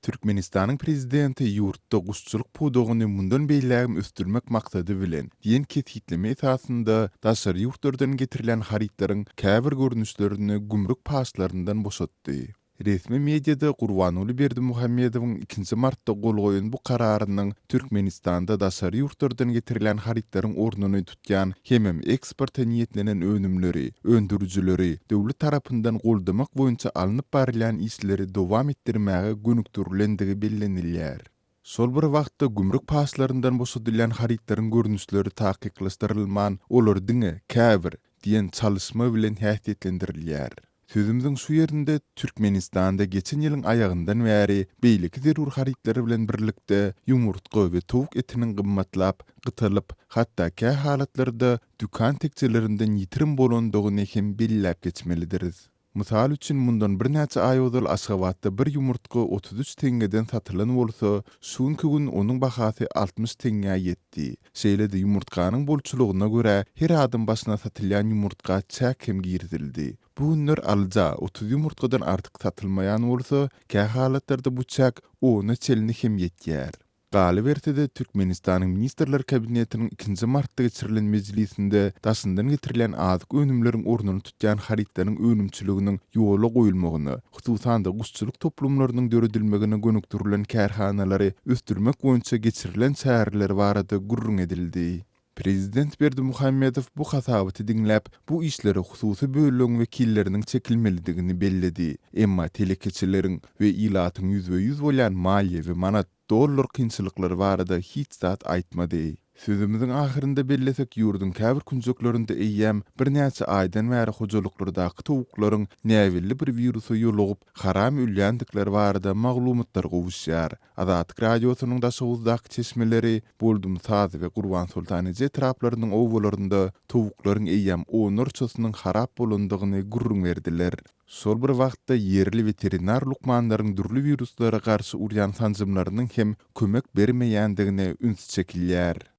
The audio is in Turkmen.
Türkmenistan'ın prezidenti yurtda guşçuluk pudogyny mundan beýlägim östürmek maksady bilen diýen kethitleme esasynda daşary ýurtlardan getirilen haritlaryň käbir görnüşlerini gümrük paslaryndan boşatdy. Resmi mediada Gurbanuly Berdimuhammedowyň 2 martda gol goýan bu kararynyň Türkmenistanda daşary ýurtlardan getirilen haritlaryň ornuny tutýan hemem eksporta niýetlenen önümleri, öndürüjileri döwlet tarapyndan goldamak boýunça alınıp barilen işleri dowam etdirmäge gönükdirilendigi bellenilýär. Sol bir wagtda gümrük paslaryndan boşadylan haritlaryň görnüşleri takyklaşdyrylman, olar diňe käbir diýen çalyşma bilen häsiýetlendirilýär. Sözümüzün şu yerinde Türkmenistan'da geçen yılın ayağından bäri beýleki zerur haritlary bilen birlikde yumurtga we towuk etiniň gymmatlaپ, gytylyp, hatda kä halatlarda dükan tekçelerinden ýitirim bolandygyny hem belläp geçmelidiriz. Mysal üçin mundan bir näçe ay ozal Aşgabatda bir yumurtga 33 tengeden satylan bolsa, şuňky gün onuň bahasy 60 tenge ýetdi. Şeýle-de yumurtkanyň bolçulugyna görä her adam başyna satylýan yumurtka çäk hem girdildi. Bu günler alja 30 yumurtkadan artyk satylmaýan bolsa, kä halatlarda bu çäk onu çelini hem ýetýär. Galy bertede Türkmenistanyň Ministrler Kabinetiniň 2 martda geçirilen mejlisinde daşyndan getirilen azyk önümleriň ornuny tutýan haritlaryň önümçiliginiň ýola goýulmagyny, hususan da guşçuluk toplumlarynyň döredilmegine gönükdirilen kärhanalary östürmek boýunça geçirilen çäreler barada gurrun edildi. Prezident Berdimuhammedow bu hasabaty diňläp, bu işleri hususy böleginiň wekilleriniň çekilmelidigini belledi. Emma telekeçileriň we ilatyň %100 bolan maliýe we manat dollar kynçylyklary barada hiç zat aýtmady. Sözümüzün ahyrynda bellesek ýurdun käbir künjeklerinde eýýäm bir näçe aýdan bäri hojalyklary towuklaryň näwelli bir wirusa ýolugyp haram ülýändikleri barada maglumatlar gowuşýar. Azatlyk radiosynyň da şowuzdaky çeşmeleri Boldum Sazy we Gurban Sultanyje traplarynyň owgalarynda towuklaryň eýýäm onurçasynyň harap bolandygyny gurrun berdiler. Sol bir wagtda yerli veterinar lukmanlaryň dürli wiruslara garşy urýan sanjymlarynyň hem kömek bermeýändigine üns çekilýär.